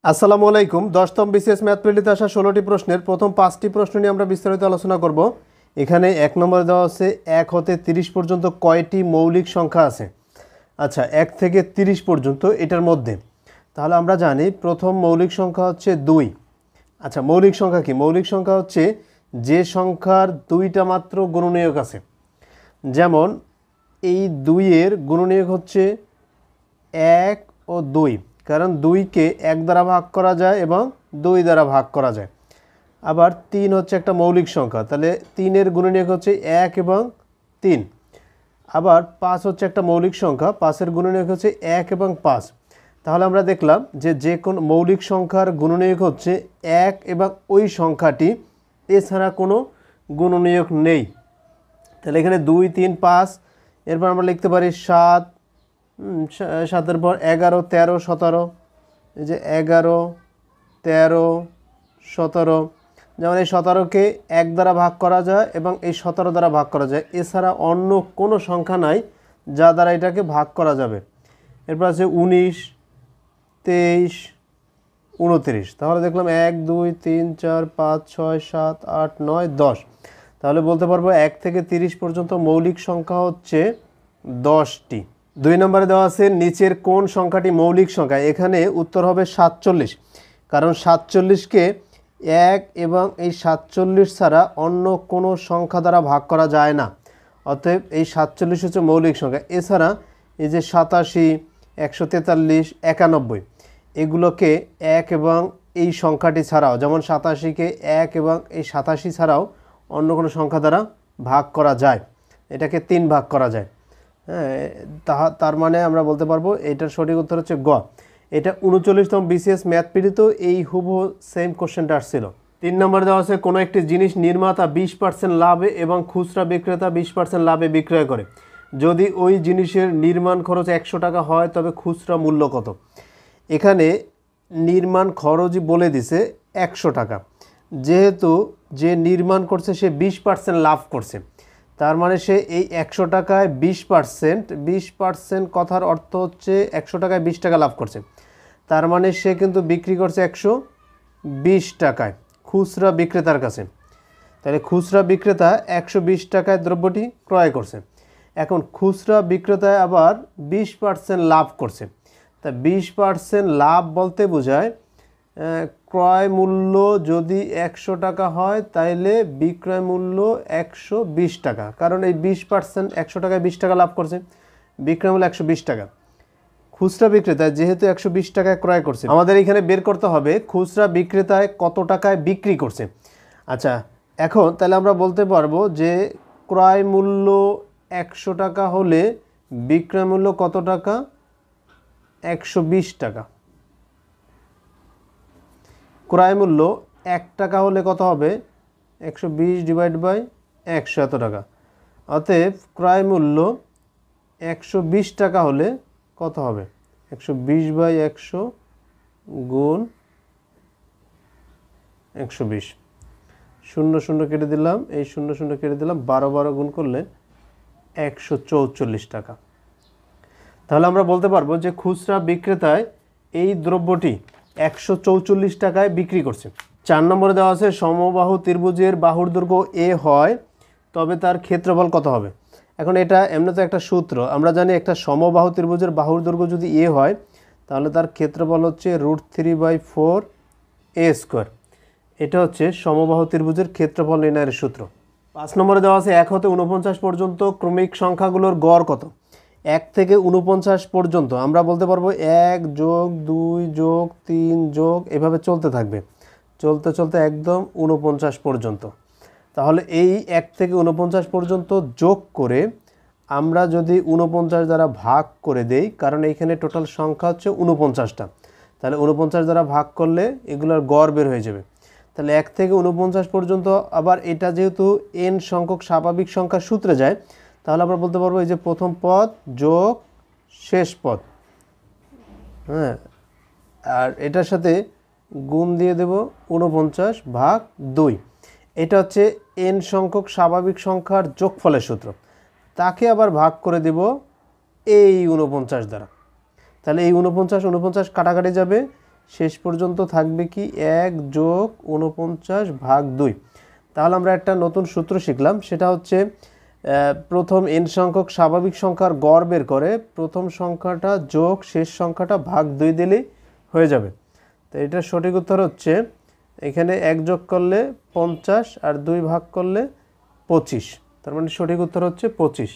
আসসালামু আলাইকুম। 10তম BCS math প্রিলিতে আসা 16টি প্রশ্নের প্রথম 5টি প্রশ্ন নিয়ে আমরা বিস্তারিত আলোচনা করব। এখানে 1 নম্বরে দেওয়া আছে 1 হতে 30 পর্যন্ত কয়টি মৌলিক সংখ্যা আছে। আচ্ছা, 1 থেকে 30 পর্যন্ত এটার মধ্যে তাহলে আমরা জানি প্রথম মৌলিক সংখ্যা হচ্ছে 2। আচ্ছা, মৌলিক সংখ্যা কি? মৌলিক সংখ্যা হচ্ছে যে সংখ্যার 2টা মাত্র গুণনীয়ক আছে। যেমন এই 2 এর গুণনীয়ক হচ্ছে 1 ও 2, কারণ 2কে 1 দ্বারা ভাগ করা যায় এবং 2 দ্বারা ভাগ করা যায়। আবার 3 হচ্ছে একটা মৌলিক সংখ্যা, তাহলে 3 এর গুণনীয়ক হচ্ছে 1 এবং 3। আবার 5 হচ্ছে একটা মৌলিক সংখ্যা, 5 এর গুণনীয়ক হচ্ছে 1 এবং 5। তাহলে আমরা দেখলাম যে কোন মৌলিক সংখ্যার গুণনীয়ক হচ্ছে 1 এবং ওই সংখ্যাটি, এছাড়া কোনো গুণনীয়ক নেই। তাহলে এখানে 2, 3, 5, এরপর আমরা লিখতে পারি 7, 7-এর পর 11, 13, 17। এই যে 11, 13, 17, যেমন এই 17কে 1 দ্বারা ভাগ করা যায় এবং এই 17 দ্বারা ভাগ করা যায়, এছাড়া অন্য কোনো সংখ্যা নাই যা দ্বারা এটাকে ভাগ করা যাবে। এরপর আছে 19, 23, 29। তাহলে দেখলাম 1, 2, 3, 4, 5, 6, 7, 8, 9, 10। তাহলে বলতে পারবো 1 থেকে 30 পর্যন্ত মৌলিক সংখ্যা হচ্ছে 10টি। 2 নম্বরে দেওয়া আছে নিচের কোন সংখ্যাটি মৌলিক সংখ্যা। এখানে উত্তর হবে 47, কারণ 47কে 1 এবং এই 47 ছাড়া অন্য কোনো সংখ্যা দ্বারা ভাগ করা যায় না। অতএব এই 47 হচ্ছে মৌলিক সংখ্যা। এছাড়া এই যে 87, 143, 91 এগুলোকে 1 এবং এই সংখ্যাটি ছাড়াও, যেমন 87কে 1 এবং এই 87 ছাড়াও অন্য কোনো সংখ্যা দ্বারা ভাগ করা যায়, এটাকে 3 ভাগ করা যায়। হ্যাঁ, তার মানে আমরা বলতে পারবো এটার সঠিক উত্তর হচ্ছে গ। এটা 39তম বিসিএস ম্যাথ পিডিত এই হুবহু সেম কোশ্চেনটা আসছিল। 3 নম্বরে দেওয়া আছে কোনো একটি জিনিস নির্মাতা 20% লাভে এবং খুচরা বিক্রেতা 20% লাভে বিক্রয় করে। যদি ওই জিনিসের নির্মাণ খরচ 100 টাকা হয় তবে খুচরা মূল্য কত। এখানে নির্মাণ খরচই বলে দিছে 100 টাকা, যেহেতু যে নির্মাণ করছে সে 20% লাভ করছে, তার মানে সে এই 100 টাকায় 20% কথার অর্থ হচ্ছে 100 টাকায় 20 টাকা লাভ করছে। তার মানে সে কিন্তু বিক্রি করছে 120 টাকায় খুচরা বিক্রেতার কাছে। তাহলে খুচরা বিক্রেতা 120 টাকায় দ্রব্যটি ক্রয় করছে। এখন খুচরা বিক্রেতায় আবার 20% লাভ করছে। তা 20% লাভ বলতে বোঝায় ক্রয় মূল্য যদি 100 টাকা হয় তাইলে বিক্রয় মূল্য 120 টাকা, কারণ এই 20% 100 টাকায় 20 টাকা লাভ করছে, বিক্রয় মূল্য 120 টাকা। খুচরা বিক্রেতা যেহেতু 120 টাকায় ক্রয় করছে, আমাদের এখানে বের করতে হবে খুচরা বিক্রেতায় কত টাকায় বিক্রি করছে। আচ্ছা, এখন তাহলে আমরা বলতে পারবো যে ক্রয় মূল্য 100 টাকা হলে বিক্রয় মূল্য কত টাকা? 120 টাকা। ক্রয় মূল্য 1 টাকা হলে কত হবে? 120 ডিভাইড বাই 100 এত টাকা। অতএব ক্রয় মূল্য 120 টাকা হলে কত হবে? 120 বাই 100 গুণ 120। 0 0 কেটে দিলাম, এই 0 0 কেটে দিলাম, 12 12 গুণ করলে 144 টাকা। তাহলে আমরা বলতে পারবো যে খুচরা বিক্রেতায় এই দ্রব্যটি 144 টাকায় বিক্রি করছে। 4 নম্বরে দেওয়া আছে সমবাহু ত্রিভুজের বাহুর দৈর্ঘ্য এ হয় তবে তার ক্ষেত্রফল কত হবে। এখন এটা এমনি তো একটা সূত্র, আমরা জানি একটা সমবাহু ত্রিভুজের বাহুর দৈর্ঘ্য যদি এ হয় তাহলে তার ক্ষেত্রফল হচ্ছে √3/4 a²। এটা হচ্ছে সমবাহু ত্রিভুজের ক্ষেত্রফল নির্ণয়ের সূত্র। 5 নম্বরে দেওয়া আছে 1 হতে 49 পর্যন্ত ক্রমিক সংখ্যাগুলোর গড় কত। 1 থেকে 49 পর্যন্ত আমরা বলতে পারবো 1 যোগ 2 যোগ 3 যোগ এভাবে চলতে থাকবে, চলতে চলতে একদম 49 পর্যন্ত। তাহলে এই 1 থেকে 49 পর্যন্ত যোগ করে আমরা যদি 49 দ্বারা ভাগ করে দেই, কারণ এইখানে টোটাল সংখ্যা হচ্ছে 49টা, তাহলে 49 দ্বারা ভাগ করলে এগুলোর গড় বের হয়ে যাবে। তাহলে 1 থেকে 49 পর্যন্ত, আবার এটা যেহেতু n সংখ্যক স্বাভাবিক সংখ্যার সূত্রে যায়, তাহলে আমরা বলতে পারবো এই যে প্রথম পদ যোগ শেষ পদ, হ্যাঁ, আর এটার সাথে গুণ দিয়ে দেব 49 ভাগ 2। এটা হচ্ছে n সংখ্যক স্বাভাবিক সংখ্যার যোগফলের সূত্র, তাকে আবার ভাগ করে দেব এই 49 দ্বারা। তাহলে এই 49 কাটাকাটি যাবে, শেষ পর্যন্ত থাকবে কি 1 যোগ 49 ভাগ 2। তাহলে আমরা একটা নতুন সূত্র শিখলাম, সেটা হচ্ছে প্রথম n সংখ্যক স্বাভাবিক সংখ্যার গড় বের করে প্রথম সংখ্যাটা যোগ শেষ সংখ্যাটা ভাগ 2 দিলেই হয়ে যাবে। তো এটার সঠিক উত্তর হচ্ছে এখানে 1 যোগ করলে 50 আর 2 ভাগ করলে 25, তার মানে সঠিক উত্তর হচ্ছে 25।